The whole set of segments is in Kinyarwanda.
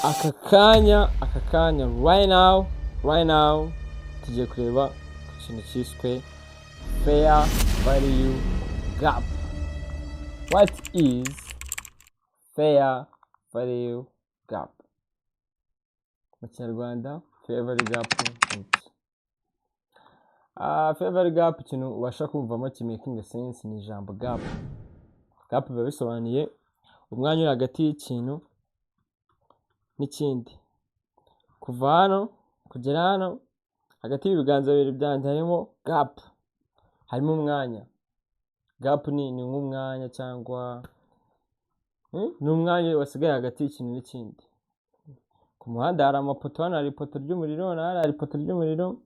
aka kanya right now tugiye kureba ku kintu cyiswe fair value gap. What is fair value gap? Mu Kinyarwanda fair value gap ni iki? Fair value gap, ikintu ubasha kumvamo making sense ni ijambo gap. Gap biba bisobanuye umwanya uri hagati y'ikintu n'ikindi. Kuva hano kugera hano hagati y'ibiganza bibiri byanjye harimo gap, harimo umwanya. Gap ni nk'umwanya cyangwa ni umwanya wasigaye hagati y'ikintu n'ikindi. Ku muhanda hari amapoto, hano hari ipoto ry'umuriro, hano hari ipoto ry'umuriro.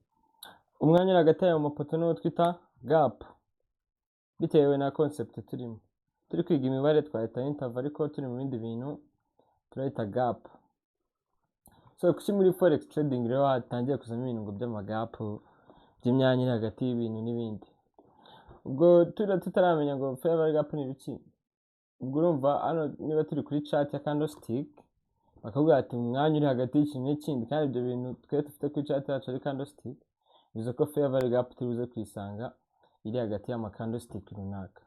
Umwanya uri hagati y'ayo mapoto niwo twita gap, bitewe na concept turimo. Turi kwiga imibare twahita interval, ariko turi mu bindi bintu turahita gap. So kuki muri forex trading rero hatangiye kuzamo ibintu ngo by'amagap, by'imyanya iri hagati y'ibintu n'ibindi. Ubwo tutaramenya ngo fair value gap ni ibiki, ubwo urumva hano niba turi kuri chart ya candlestick bakavuga ati umwanya uri hagati y'ikintu n'ikindi, kandi ibyo bintu twe dufite kuri chart yacu ari candlestick, bivuze ko fair value gap tubuze kwisanga iri hagati y'ama candlestick runaka.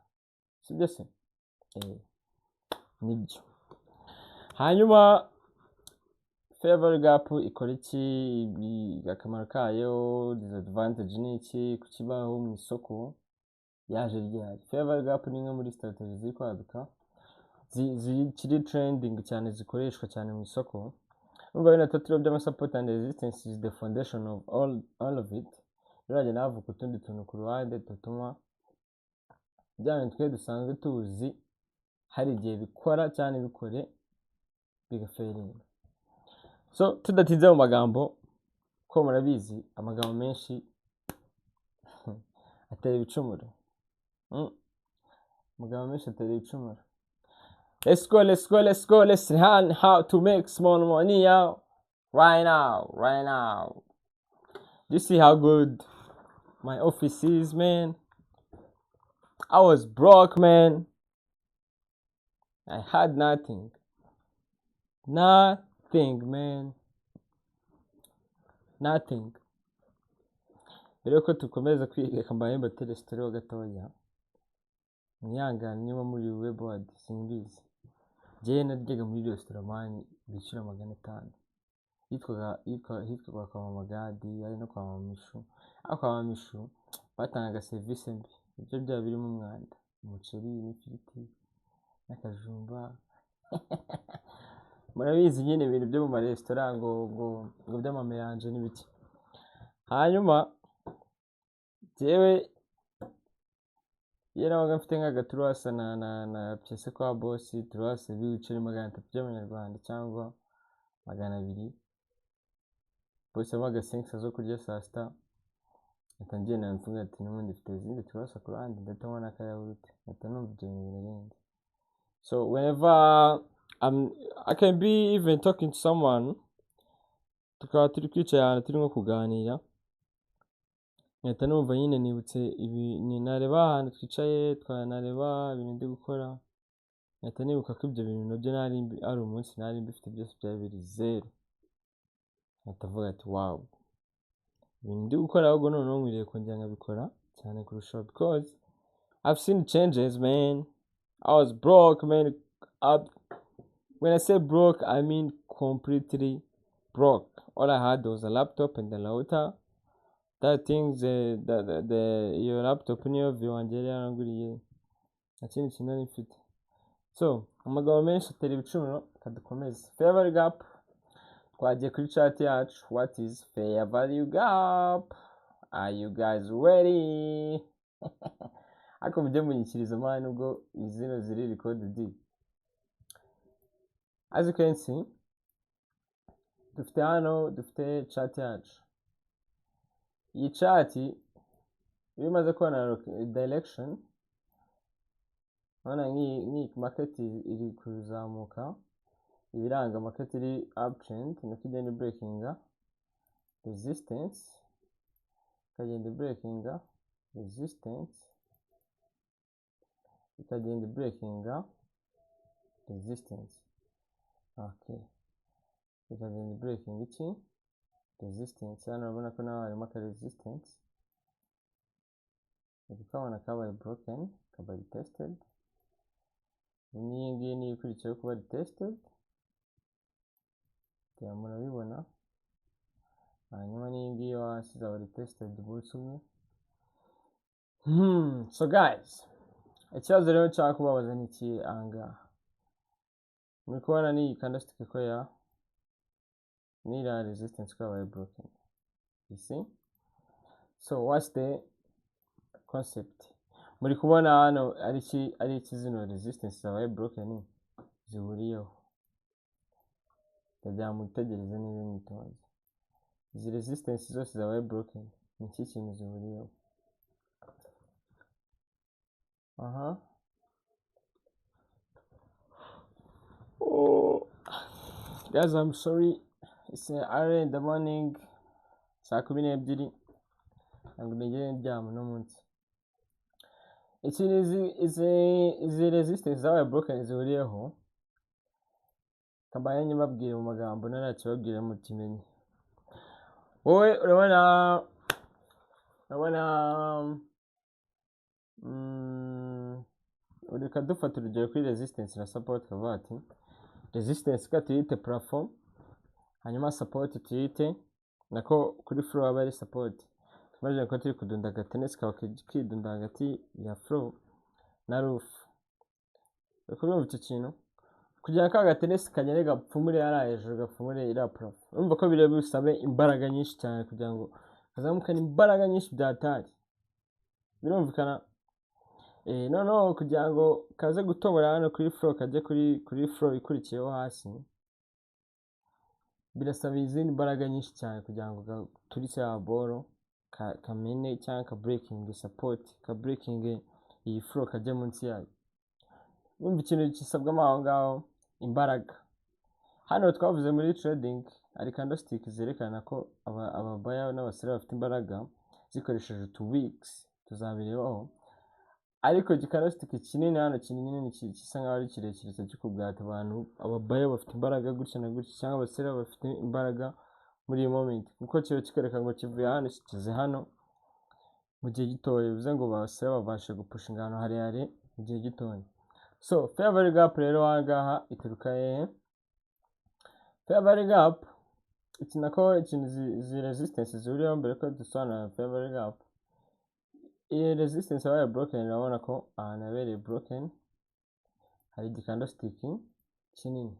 Sibyo se? Nibyo. Hanyuma fair value gap ikora iki? Akamaro kayo, disadvantage ni iki? Kukibaho mu isoko yaje ryari? Fair value gap ni imwe muri strategies ziri kwaduka, zikiri trending cyane, zikoreshwa cyane mu isoko. Urumva bino tatiro by'ama support and resistance is the foundation of all of it. Rero navuga utundi tuntu ku ruhande tutuma bya bintu twe dusanzwe tuzi hari igihe bikora cyane bikore bigaferinga. So tudatinze mu magambo, ko murabizi amagambo menshi atera ibicumuro. Amagambo menshi atera ibicumuro. Let's go. Let's learn how to make small money right now. Do you see how good my office is, man? I was broke, man. I had nothing, man. Nothing. Mbere ko tukomeza kwiga kambaye mbatele stereo gatoya, nyangana niba muri webboard simbizi. Je naryaga muri restaurant mani bicira 500. Hitwaga kwa Magadi, ari no kwa Mamishu. Kwa Mamishu batangaga service mbi. Ibyo bya birimo umwanda, umuceri n'ifiriti n'akajumba. Murabizi nyine ibintu byo mu restaurant ngo by'amameranje n'ibiki. Hanyuma jewe yarabaga mfite nk'agaturasa na pièce kwa boss, turase b'ibiceri 300 by'amanyarwanda cyangwa 200. Boss abaga 5 zo kurya saa sita. Atangiye na mfunga ati n'ubundi mfite izindi turasa ku ruhande ndatabona n'akayawurute. Atanumva ibyo bintu birenge. So whenever I can be even talking to someone, tukaba turi kwicaye ahantu turi nko kuganira, nkahita numva nyine nibutse ibi, ni nareba ahantu twicaye twanareba ibintu ndi gukora, nkahita nibuka ko ibyo bintu nabyo ari umunsi nari mbifite byose byari biri zero. Nkahita vuga ati wow, ibintu ndi gukora ahubwo noneho nkwiriye kongera nkabikora cyane kurushaho, because I've seen changes, man. I was broke, man. When I say broke, I mean completely broke. All I had was a laptop and a router. That things, your laptop niyo viwanjeri yaranguriye. Akindi kintu nari mfite. So amagambo menshi atera ibicumuro, kadukomeze. Fair value gap. Twagiye kuri chat yacu. What is fair value gap? Are you guys ready? Ako mujye munyikiriza mani ubwo izino ziri recorded. As you can see, dufite hano dufite chat yacu. Iyi chat iyo umaze kubona direction, urabona nk'iyi market iri kuzamuka, ibiranga market iri uptrend, nuko igenda breakinga resistance, ikagenda breakinga resistance, ikagenda breakinga resistance. Okay, ikagenda breaking iki resistance. Hano urabona ko naho harimo aka resistance, ukabona kabaye broken, kabaye tested. Iyi ngiyi niyo ikurikiyeho kuba tested, murabibona. Hanyuma n'iyi ngiyi yo hasi izaba tested umunsi umwe. So guys, ikibazo rero nshaka kubabaza ni iki ahangaha. Muri kubona n'iyi candlestick ko ya n'iriya resistance ko yabaye broken. You see? So what's the concept? Muri kubona hano ari iki zino resistance zabaye broken zihuriyeho. Ndajya mutegereze neza mwitonze. Izi resistance zose zabaye broken ni iki kintu zihuriyeho? Oh, guys, I'm sorry. It's early in the morning. Saa 12 ntabwo nigeze ndyama no munsi. Izi resistance zabaye broken zihuriyeho, kabaye nyibabwire mu magambo narakibabwire mukimenye. Wowe urabona ureka dufata urugero kuri resistance na support, kavuga ati resistance ka tuyite plafond, hanyuma support tuyite nako kuri floor aba ari support. Imagine ko turi kudunda agatenesi kaba kidunda hagati ya floor na roof. Urumva icyo kintu kugira ko agatenesi kagere gapfumure ari hejuru, gapfumure iriya plafond, urumva ko bireba bisabe imbaraga nyinshi cyane kugira ngo kazamukane imbaraga nyinshi byatari. Birumvikana? Noneho kugira ngo kaze gutobora hano kuri floor kajye kuri floor ikurikiyeho hasi, birasaba izindi imbaraga nyinshi cyane kugira ngo turise ya boro kamene cyangwa ka breaking support, ka breaking iyi floor kajye munsi yayo. Urumva ikintu gisabwamo aho ngaho imbaraga. Hano twavuze muri trading ari candlestick zerekana ko ababaya n'abasore bafite imbaraga zikoresheje utu weeks tuzabirebaho. Ariko candlestick kinini hano kinini gisa nkaho ari kirekire cyo kubwata abantu ababaya bafite imbaraga gutya na gutya, cyangwa abasore bafite imbaraga muri iyi moment, kuko cyo kikereka ngo kivuye hano kize hano mu gihe gitoya, bivuze ngo abasore babashe gupushinga ahantu harehare mu gihe gitoya. So fair value gap rero ahangaha ituruka hehe? Fair value gap iki nako ikintu zi resistance zihuriyeho mbere ko dusobanura fair value gap. Iyi resistance yabaye broken, urabona ko ahantu yabereye broken hari candlestick kinini.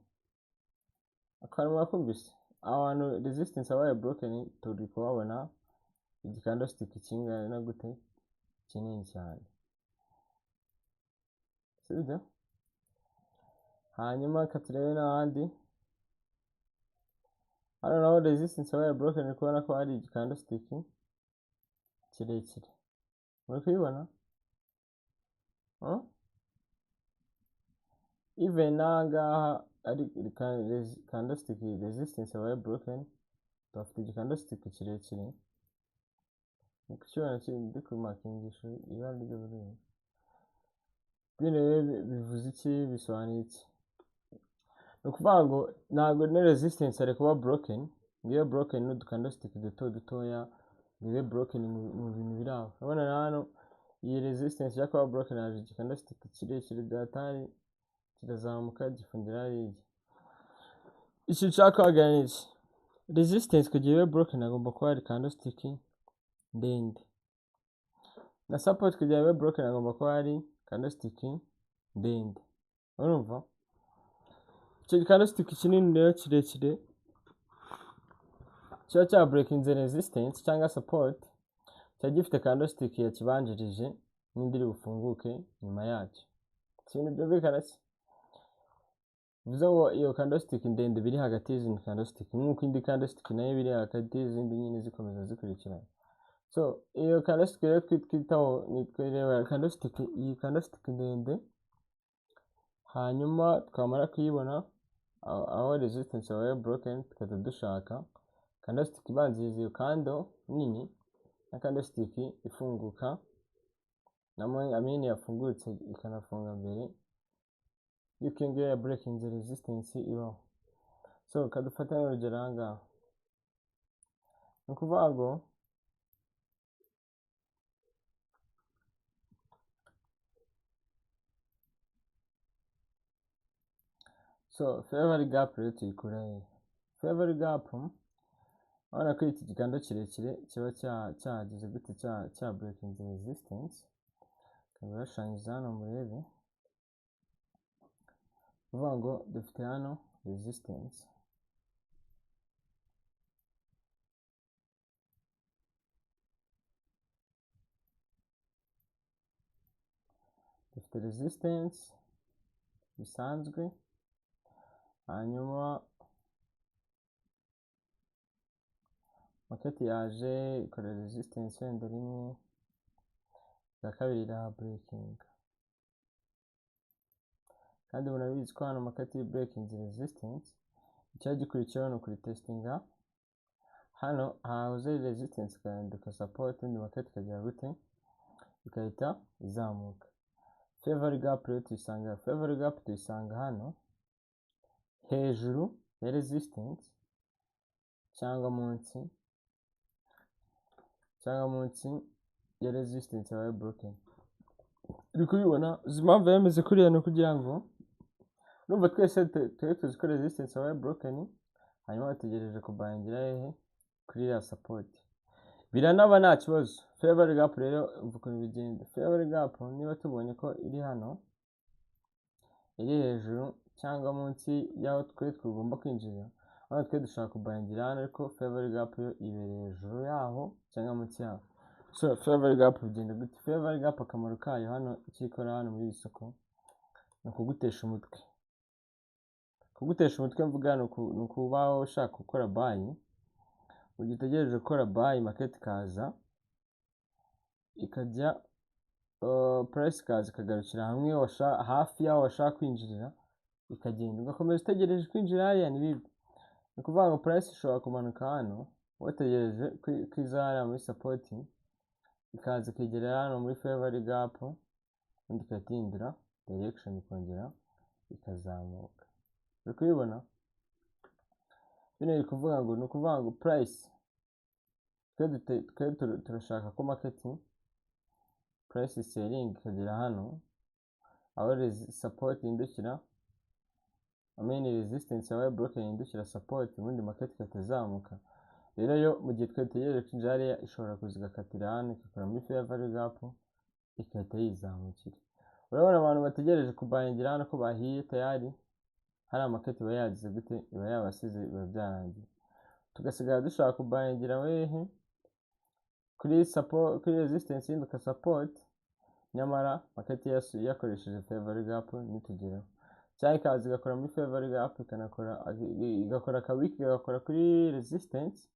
Akantu makubise abantu resistance yabaye broken turi kubabona candlestick kingana na gute kinini cyane. Sibyo? Hanyuma katurebe n'ahandi. Hano naho resistance yabaye broken, kubona ko ari candlestick kirekire. Muri kuyibona? Even nangaha ari candlestick resistance yabaye broken, bafite candlestick kirekire. Ukibona ndi ku makingisho ibara ry'uburyo. Bino bivuze iki, bisobanuye iki? Ukuvuga ngo ntabwo ne resistance ari kuba broken, ngiyo broken n'udu candlestick dutoya bibe broken mu bintu biraho. Urabona hano iyi resistance ya kuba broken haje candlestick kirekire byatari kirazamuka gifundira hariya. Iki nshaka kuganira iki? Resistance kugira ibe broken agomba kuba ari candlestick ndende, na support kugira ibe broken agomba kuba ari candlestick ndende. Urumva? Icyo candlestick kinini rero kirekire kiba cya breaking the resistance cyangwa support, cya gifite candlestick yakibanjirije n'indi iri bufunguke nyuma yacyo. Ikintu byumvikana se? Bivuze ngo iyo candlestick ndende biri hagati y'izindi candlestick, nk'uko indi candlestick nayo biri hagati y'izindi nyine zikomeza zikurikirana. So iyo candlestick rero twitaho ni twireba candlestick, iyi candlestick ndende, hanyuma twamara kuyibona aho resistance yabaye broken tukajya dushaka candlestick ibanziriza iyo candle nini na candlestick ifunguka amini yafungutse ikanafunga mbere yuko ngiye breaking the resistance ibaho. So kadufata urugero aha ngaha, ni ukuvuga ngo so fair value gap rero tuyikura he? Fair value gap urabona ko iki gikanda kirekire kiba cyageze gute cya breaking the resistance. Ukaba urashushanyije hano murebe, kuvuga ngo dufite hano resistance, dufite resistance bisanzwe, hanyuma market yaje ikora resistance wenda rimwe, bwa kabiri iraha breaking, kandi murabizi ko hano market breaking resistance icyo gikurikiyeho ni ukuri testinga. Hano hahoze resistance ikahinduka support, indi market ikagira gute, ikahita izamuka. Fair value gap rero tuyisanga, fair value gap tuyisanga hano hejuru ya resistance cyangwa munsi ya resistance yabaye broken. Uri kubibona izi mpamvu yameze kuriya ni kugira ngo numva twese tuzi ko resistance yabaye broken, hanyuma bategereje kubangira hehe, kuri ya support. Biranaba nta kibazo. Fair value gap rero umva ukuntu bigenda. Fair value gap niba tubonye ko iri hano, iri hejuru cyangwa munsi y'aho twe tugomba kwinjira, aho twe dushaka kubangira hano, ariko fair value gap yo ibereye hejuru yaho cyangwa munsi yaho. So fair value gap bigenda gute? Fair value gap akamaro kayo hano ikikora hano muri iri soko ni ukugutesha umutwe. Kugutesha umutwe mvuga ni ukuba ushaka gukora buy, mu gihe utegereje gukora buy market ikaza ikajya price ikaza ikagarukira hamwe hafi yaho washaka kwinjirira, ikagenda ugakomeza utegereje kwinjira hariya, ni bibi. Ni ukuvuga ngo price ishobora kumanuka hano wategereje kwizahara muri support, ikaza ikegera hano muri fair value gap, undi ikatindura direction ikongera ikazamuka. Uri kubibona? Bino biri kuvuga ngo ni ukuvuga ngo price twe turashaka ko market price selling ikagera hano aho support indukira, resistance yabaye broken indukira support, ubundi market ikatazamuka. Rero yo mu gihe twe tutegereje kwinjira hariya ishobora kuza igakatira hano ikakora muri fair value gap ikahita yizamukira. Urabona abantu bategereje kubangira hano ko bahiye tayari, hari market iba yagize gute, iba yabasize, biba byarangiye. Tugasigara dushaka kubangira wehe kuri support, kuri resistance y'induka support, nyamara market yakoresheje fair value gap nitugeraho, cyangwa ikaza igakora muri fair value gap igakora akawiki igakora kuri resistance,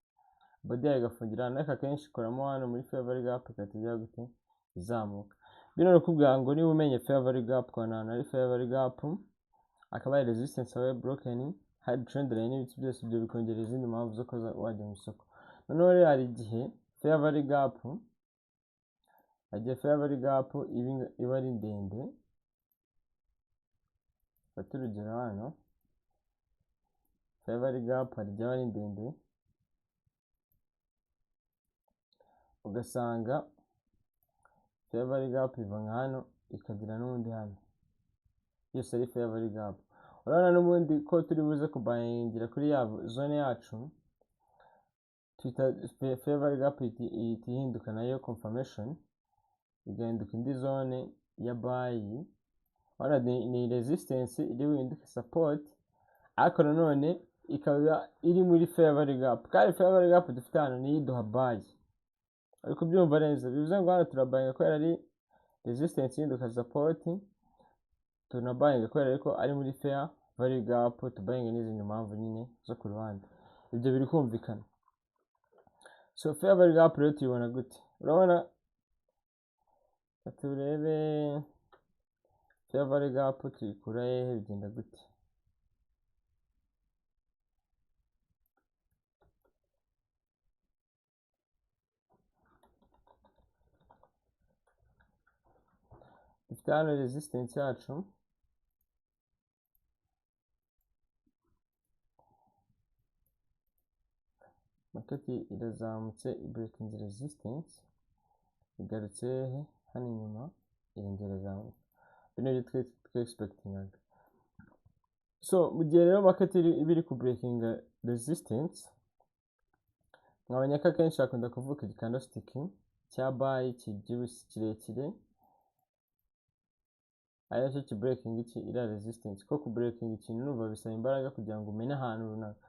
body yayo igafungira hano, ariko akenshi ikoramo hano muri fair value gap ikatijya gute, izamuka. Bino ni kubwira ngo niba umenye fair value gap kwa nana ari fair value gap, akaba ari resistance yabaye broken, hari trend line n'ibiti byose ibyo bikongera izindi mpamvu zo kuza wajya mu isoko. Noneho rero hari igihe fair value gap iba ari ndende. Fata urugero hano, fair value gap hari igihe ari ndende, ugasanga fair value gap iva nka hano ikagira n'ubundi hano, yose ari fair value gap. Urabona n'ubundi ko turi buze kubangira kuri ya zone yacu, twita fair value gap ihinduka nayo confirmation, igahinduka indi zone ya buy. Urabona ni resistance iri buhinduke support, ariko nanone ikaba iri muri fair value gap, kandi fair value gap dufite hano niyo iduha buy. Ariko byumva neza, bivuze ngo hano turabayinga ko ari resistance ihinduka support, tunabayinga ko ariko ari muri fair value gap, tubayinga n'izindi mpamvu nyine zo ku ruhande. Ibyo biri kumvikana. So fair value gap rero tuyibona gute? Urabona turebe fair value gap tuyikura hehe, bigenda gute? Dufite hano resistance yacu, market irazamutse breaking resistance, igarutse hano inyuma irongera izamuka. Bino byo expectingaga. So mu gihe rero market ibiri ku breaking resistance, mwabonye ko akenshi hakunda kuvuka candlestick cya buy kibyibushye kirekire, ari cyo ki breaking ira resistance. Ko ku breaking ikintu numva bisaba imbaraga kugira ngo umenye ahantu runaka.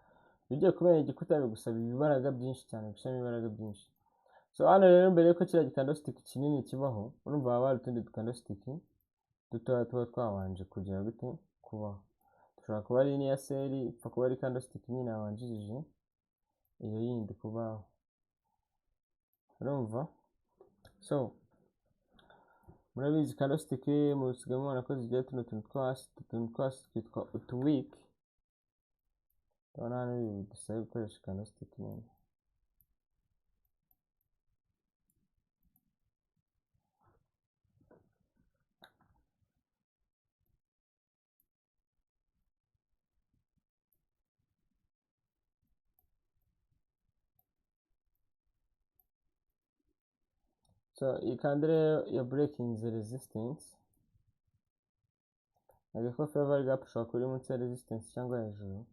Bigiye kumenya igikuta bigusaba ibibaraga byinshi cyane, gushyiramo ibibaraga byinshi. So hano rero mbere yuko kiriya candlestick kinini kibaho, urumva haba hari utundi candlestick dutoya tuba twabanje kugira gute kubaho. Dushobora kuba ari iniya seri, ipfa kuba ari candlestick nyine yabanjirije iyo yindi kubaho, urumva. So murabizi candlestick musigaye mubona ko zigiye tuno tuntu twasi twitwa utuwick. Urabona hano bidusaba gukoresha candlestick nini. So iyi candle ya breaking the resistance, ko fair value gap ushobora kuba uri munsi ya resistance cyangwa hejuru.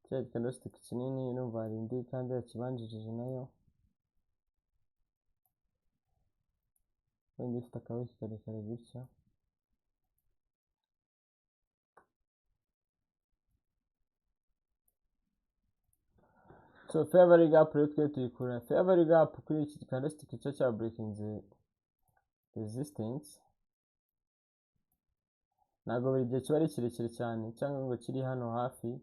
Kiriya candlestick kinini numva hari indi candle yakibanjirije nayo, wenda ifite akaboko karekare gutya. So fair value gap rero twe tuyikura. Fair value gap kuri iki candlestick cyo cya breaking the resistance, ntabwo buri gihe kiba ari kirekire cyane cyangwa ngo kiri hano hafi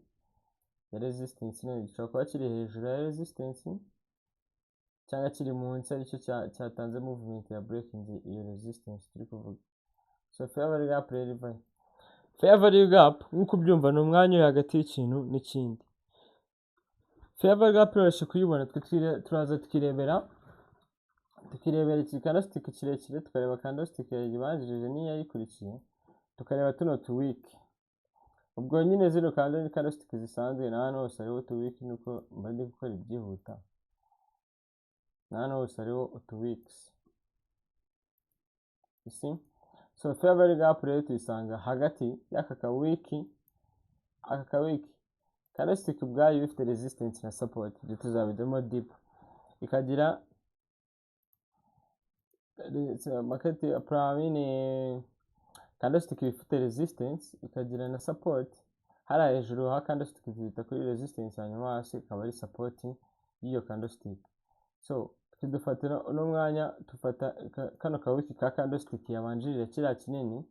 ya resistance nini. Gishobora kuba kiri hejuru ya resistance cyangwa kiri munsi, aricyo cyatanze movement ya breaking iyo resistance turi kuvuga. So fair value gap rero ivahe. Fair value gap nk'uko ubyumva ni umwanya uri hagati y'ikintu n'ikindi. Fair value gap urashobora kuyibona, turaza tukirebera iki candlestick kirekire, tukareba candlestick yayibanjirije n'iyayikurikiye, tukareba tuno tu week. Ubwo nyine zino candlestick zisanzwe, na hano hose hariho tu week, nuko mba ndi gukora ibyihuta. Na hano hose hariho utu weeks. You see? So fair value gap rero tuyisanga hagati y'aka ka week, candlestick ubwayo ifite resistance na support, ibyo tuzabijyamo deep. Ikagira market primine candlestick ifite resistance, ikagira na support. Hari hejuru ha candlestick zita kuri resistance, hanyuma hasi ikaba ari support y'iyo candlestick. So tudufatira uno mwanya, tufata kano ka wiki ka candlestick yabanjirira kiriya kinini,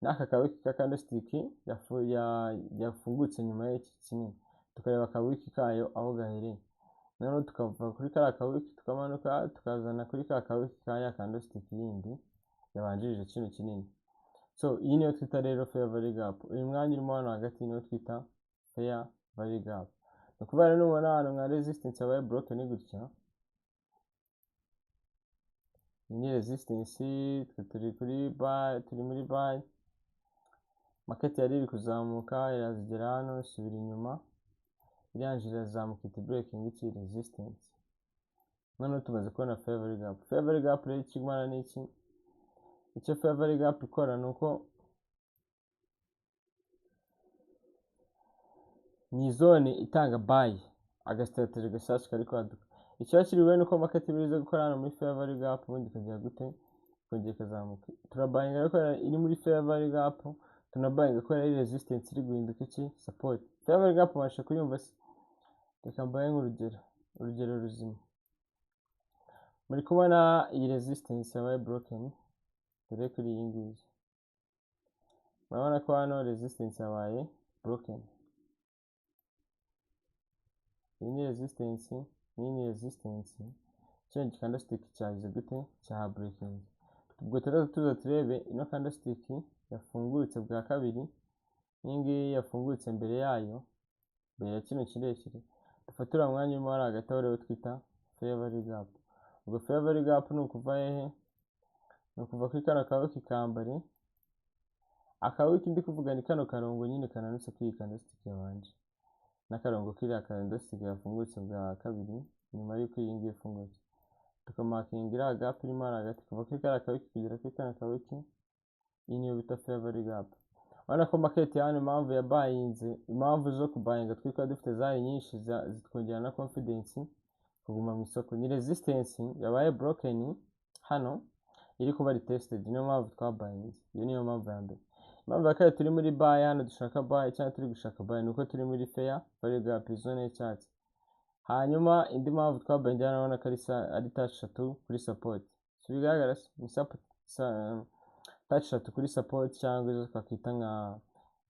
n'aka ka wiki ka candlestick yafungutse nyuma y'iki kinini, tukareba ka wiki kayo aho gahereye. Noneho tukava kuri ka wiki tukamanuka tukazana kuri ka wiki kaya candlestick yindi yabanjirije kino kinini. So iyi niyo twita rero fair value gap. Uyu mwanya urimo hano hagati niyo twita fair value gap. Ni ukuvuga rero nubona hano nka resistance yabaye broken gutya, iyi ni resistance, turi muri buy. Market yari iri kuzamuka irazigera hano, isubira inyuma, irangira irazamuka iti breaking iki resistance. Noneho tumaze kubona fair value gap. Fair value gap rero ikimara ni iki? Icyo fair value gap ikora ni uko ni zone itanga buy, agastrategy gashyashya kari kwaduka. Icyo kiriwe nuko market birize gukora hano muri fair value gap, ubundi kagiye gute kongera kazamuka. Turabayinga rero ko iri muri fair value gap, tunabayinga ko ari resistance iri guhinduka iki support. Fair value gap ubasha kuyumva se? Reka mbaye urugero ruzima. Muri kubona iyi resistance yabaye broken, dore kuri iyi ngiyi murabona ko hano resistance yabaye broken. Iyi ni resistance, iyi ni resistance, kino candlestick cyagize gute cya breaking. Ubwo tuza turebe ino candlestick yafungutse bwa kabiri, iyi ngiyi yafungutse mbere yayo, mbere ya kino kirekire. Dufatira umwanya urimo hari hagati aho rero twita fair value gap. Ubwo fair value gap ni ukuva hehe? Ni ukuva kuri kano kawiki ka mbere, akawiki ndi kuvuga ni kano karongo nyine kananutse kuri iyi candlestick yabanje. n'akarongo kiriya candlestick yafungutse bwa kabiri nyuma y'uko iyi ngiyi ifungutse, tukamakingira gap irimo hagati kuva kuri kariya kawiki kugera kuri kariya kawiki. Iyi niyo bita fair value gap. Urabona ko market hano impamvu ya buyinze, impamvu zo kubuyinga twikaba dufite zari nyinshi zitwongera na confidence kuguma mu isoko. Ni resistance yabaye broken hano iri kuba retested, niyo mpamvu twabuyinze. Iyo niyo mpamvu ya mbere. Impamvu ya kabiri turi muri buy hano dushaka buy cyangwa turi gushaka buy nuko turi muri fair value gap zone y'icyatsi. Hanyuma indi mpamvu twabuyinze hano urabona ko ari touch 3 kuri support. Si bigaragara ni support touch 3 kuri support cyangwa izo twakita nka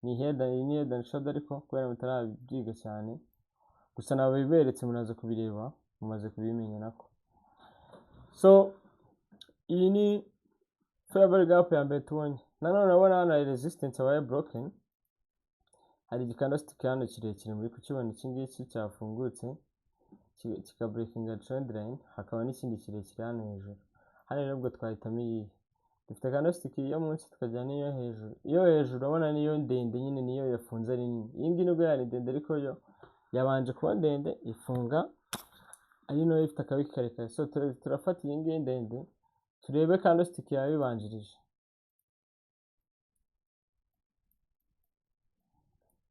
ni head and shoulder, ariko kubera mutarabyiga cyane gusa nabo biberetse munaze kubireba mumaze kubimenya nako. So iyi ni fair value gap ya mbere tubonye. Nanone urabona hano resistance yabaye broken, hari igikandlestick hano kirekire muri kukibona, iki ngiki cyafungutse kikabreakinga trend line, hakaba n'ikindi kirekire hano hejuru. Hano rero ubwo twahitamo iyi, dufite candlestick yo munsi tukajya n'iyo hejuru. Iyo hejuru urabona niyo ndende nyine, niyo yafunze ari nini. Iyi ngiyi nubwo yari ndende ariko yo yabanje kuba ndende ifunga ari nayo ifite akabiki karekare. So turafata iyi ngiyi ndende turebe candlestick yabibanjirije.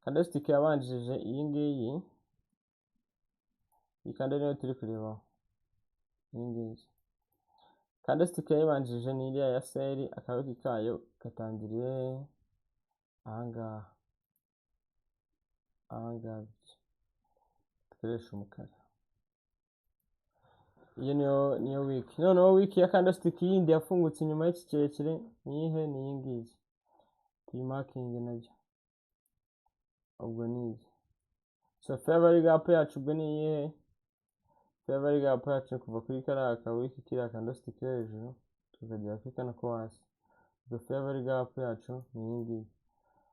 Candlestick yabanjirije iyi ngiyi, iyi kandi niyo turi kurebaho. Iyi ngiyi candlestick yayibanjirije ni iriya ya seri, akabiki kayo gatangiriye ahangaha. Dukoresha umukara. Iyo niyo week. Noneho week ya candlestick yindi yafungutse inyuma y'iki kirekire ni ihe, ni iyi ngiyi. Tuyimakinge nabyo. Ubwo ni iyi. So fair value gap yacu ubwo ni iyihe? Fair value gap yacu kuva kuri kariya kawiki kiriya candlestick yo hejuru tukagera kuri kano ko hasi. Ubwo fair value gap yacu ni iyi ngiyi.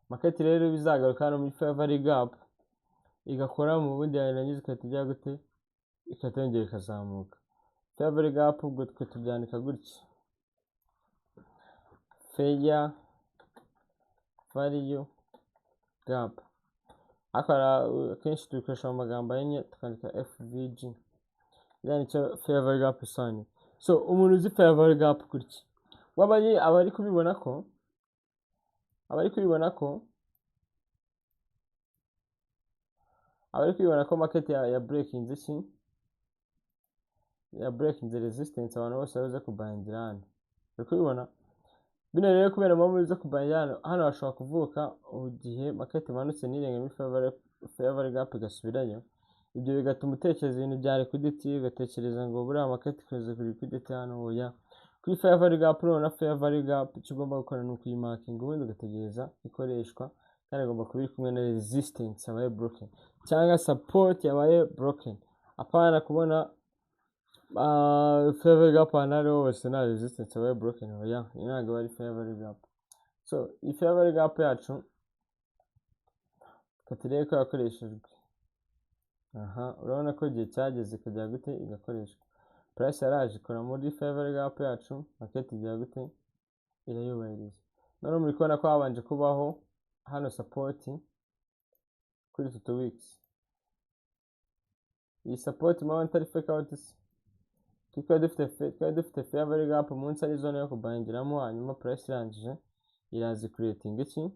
Market rero bizagaruka hano muri fair value gap igakora mu bundi yarangiza ikatujya gute, ikatongera ikazamuka. Fair value gap ubwo twe tubyandika gutya: fair value gap. Akara akenshi dukoresha mu magambo yenye tukandika FVG, yani cyo fair value gap isobanuye. So umuntu uzi fair value gap gutya abari kubibona ko market ya breaking iki, ya breaking the resistance, abantu bose baze kubuyingira hano. Uri kubibona bino rero kubera mpamvu zo kubuyingira hano hashobora kuvuka igihe market imanutse nirenge muri fair value gap igasubirayo. Ibyo bigatuma utekereza ibintu bya liquidity, ugatekereza ngo buriya market ikoze kuri liquidity hano oya. Kuri fair value gap na fair value gap icyo ugomba gukora ni ukuyimakinga ubundi ugategereza ikoreshwa, kandi agomba kuba iri kumwe na resistance yabaye broken cyangwa support yabaye broken. Apana kubona fair value gap hano hose na resistance yabaye broken oya, ni ntabwo ari fair value gap. So iyi fair value gap yacu katirebe ko yakoreshejwe. Urabona ko igihe cyageze ikajya gute igakoreshwa. Price yaraje ikora muri fair value gap yacu, market igira gute irayubahiriza. None muri kubona ko habanje kubaho hano support kuri 2 weeks. Iyi support moment ari fake out, tukaba dufite fair value gap munsi ari zone yo kubuyingiramo, hanyuma price irangije irazi creating iki,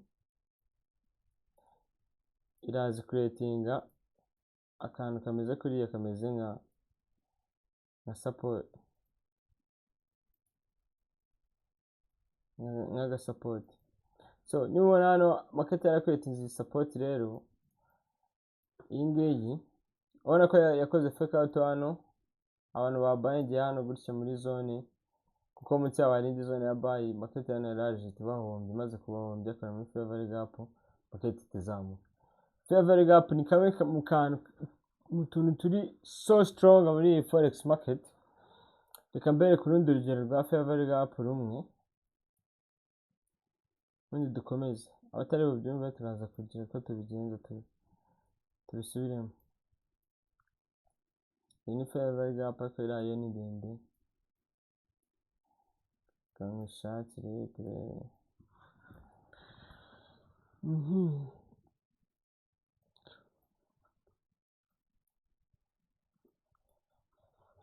irazi creating akantu kameze kuriya, kameze nka support, nka support. So nibona hano market yarakwetinze support rero iyi ngiyi ubona ko yakoze fake out hano, abantu babuyingiye hano gutya muri zone, kuko munsi yaba hari indi zone ya buy. Market hano yaraje ibahombye, imaze kubahombya akora muri fair value gap, market itizamuka. Fair value gap ni kamwe mu kantu mu tuntu turi so strong muri iyi forex market. Reka mbere ku rundi rugero rwa fair value gap rumwe, ubundi dukomeze. Abatari bubyumve turaza kugira ko tubigenza tubisubiremo. Iyi ni fair value gap ariko iriya ni ndende, kamishakire turebe.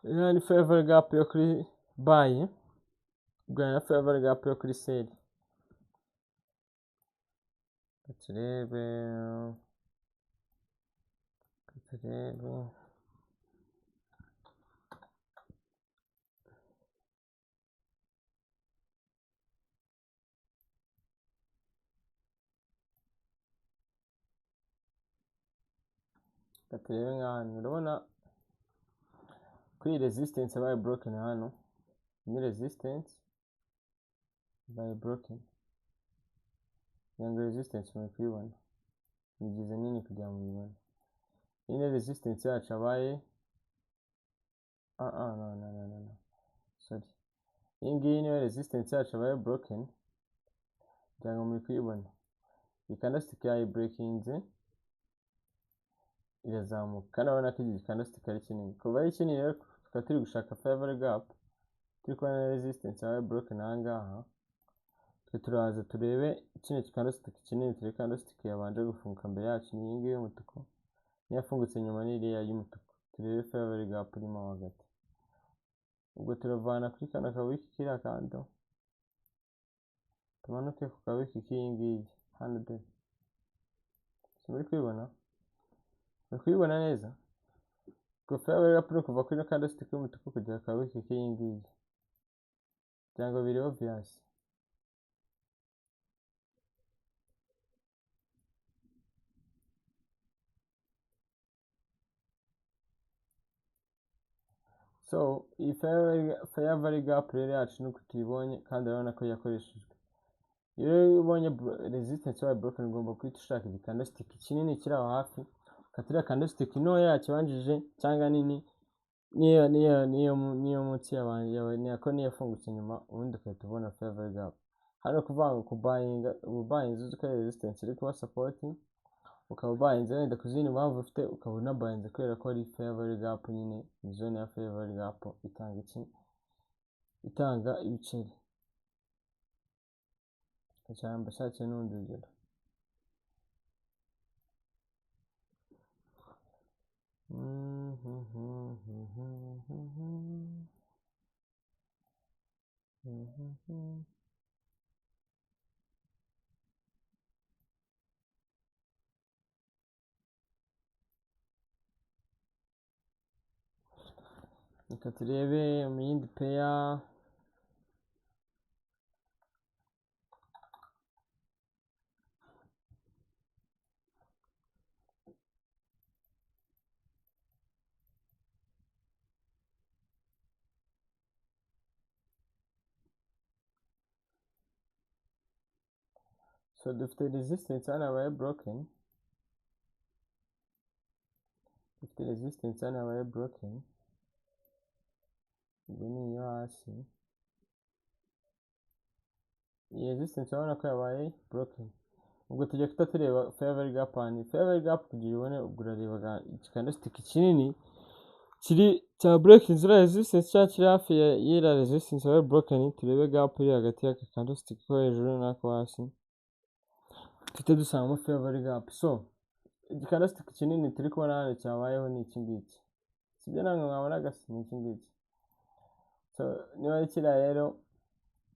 Iriya ni fair value gap yo kuri buy, ubwo na fair value gap yo kuri sell. turebe nk'ahantu urabona kuri resistance yabaye broken hano, ni resistance yabaye broken, yango resistance muri kuyibona nigize nini kugira ngo mubibone. Iyi ni resistance yacu yabaye no sorry, iyi ngiyi niyo resistance yacu yabaye broken kugira ngo muri kuyibona. Iyi candlestick yayi breakinze irazamuka, kandi urabona ko iki candlestick ari kinini. Kuva ari kinini rero tukaba turi gushaka fair value gap, turi kubona na resistance yabaye broken aha ngaha. Twe turaza turebe kino candlestick kinini, turebe candlestick yabanje gufunguka mbere yacu ni iyi ngiyi y'umutuku, niyo yafungutse nyuma ni iriya y'umutuku. Turebe fair value gap irimo hagati. Ubwo turavana kuri kano kabiki kiriya kando, tumanuke ku kabiki k'iyi ngiyi hano dore. Muri kubibona? Muri kubibona neza? Ubwo fair value gap ni kuva kuri ino candlestick y'umutuku kugera ku kabiki k'iyi ngiyi, kugira ngo biri obvious. So iyi fair value gap rero yacu nuko tuyibonye, kandi urabona ko yakoreshejwe. Iyo ubonye resistance yabaye broken ugomba guhita ushaka iki candlestick kinini kiri aho hafi, ukatira candlestick ntoya yakibanjije cyangwa nini niyo munsi yako niyo yafungutse nyuma, ubundi ugahita ubona fair value gap. Hano kuvuga ngo ubayinze uzi ko resistance iri kuba support, ukaba ubayinze wenda ku zindi mpamvu ufite, ukaba unabayinze kubera ko ari fair value gap nyine, ni zone ya fair value gap itanga iki? Itanga ibiceri. Cyangwa mbashakiye n'urundi rugero. Reka turebe mu yindi pair. So dufite resistance hano yabaye broken, ubwo ni iyo hasi. Iyi resistance urabona ko yabaye broken, ubwo tujya kuta tureba fair value gap hano. Fair value gap kugira ubone, ubwo urareba iki candlestick kinini kiri cya breaking zira resistance cya kiri hafi y'ira resistance yabaye broken. Turebe gap iri hagati y'aka candlestick ko hejuru n'ako hasi, tuhite dusangamo fair value gap. So iki candlestick kinini turi kubona hano cyabayeho ni iki ngiki, sibyo? Namwe mwabona gasi ni iki ngiki. So niba ari kiriya rero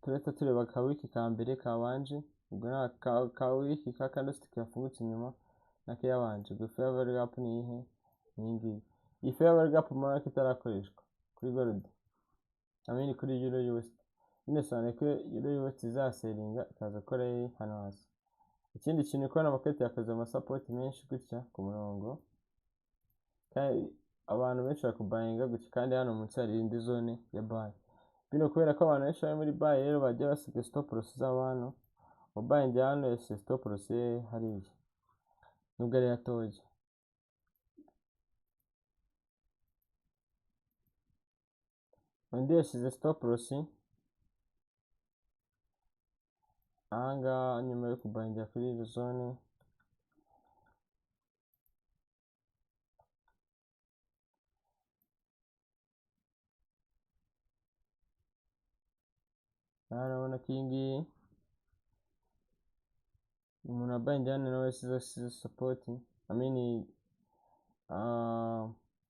turetse tureba akawiki ka mbere kabanje, ubwo nta kawiki ka candlestick yafungutse inyuma nako yabanje. Ubwo fair value gap ni iyihe? Ni iyi ngiyi. Iyi fair value gap murabona ko itarakoreshwa kuri gold, kuri euro USD. Nyine sobanura ko euro USD izaseringa ikaza gukora hano hasi. Ikindi kintu kubona market yakoze amasapoti menshi gutya ku murongo, kandi abantu benshi bakubayinga gutya, kandi hano munsi hari indi zone ya buy. Bino kubera ko abantu benshi bari muri buy rero bajya basiga stop loss zabo hano. Ubayinze hano yashyize stop loss ye hariya, nubwo ari hatoya. Undi yashyize stop loss ahangaha nyuma yo kubayingira kuri iyo zone. Aha urabona ko iyi ngiyi umuntu wabayingira hano nawe yashyize support,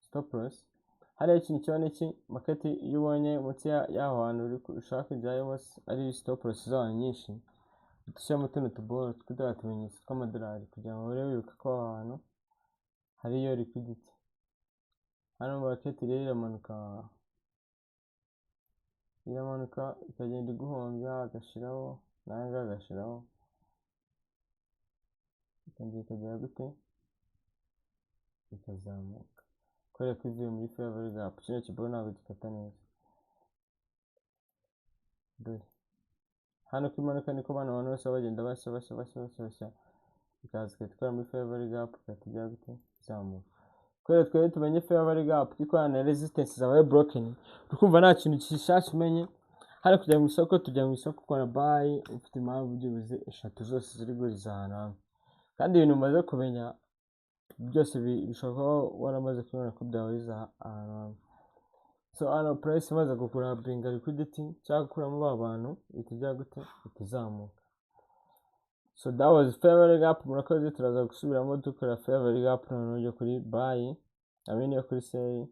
stop loss. hariya ikintu kiba n'iki market iyo ubonye munsi y'aho hantu ushaka kujyayo ari stop loss z'abantu nyinshi dushyiramo tuno tuboro tw'utumenyetso tw'amadolari kugira ngo ure wibuka ko aho hantu hariyo liquidity. Hano market rero iramanuka ikagenda iguhombya agashiraho nanga agashiraho ikongera ikagera gute ikazamuka kubera ko ivuye muri fair value gap. Kino kiboro ntabwo gikata neza. Dore hano kwimanuka niko bano bantu bose bagenda bashya ikaza ikatwara muri fair value gap ikatujya gute izamuka. Kubera twari tumenye fair value gap ikorana na resistance zabaye broken, ukumva nta kintu gishasha umenye. Hano kujya mu isoko tujya mu isoko ukora buy ufite impamvu bivuze eshatu zose ziri guhuriza ahantu hamwe, kandi ibintu umaze kumenya byose bishobora kuba waramaze kubona ko byahuriza ahantu hamwe. So hano price imaze kukurabinga liquidity cyangwa gukuramo ba bantu itujya gute ituzamuka. So that was fair value gap. Murakoze, turaza gusubiramo dukora fair value gap noneho kuri buy yo kuri sell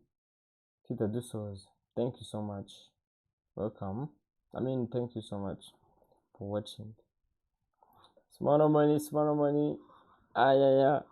kita dusoza. Thank you so much. Welcome. Thank you so much for watching. Small money. Ayaya.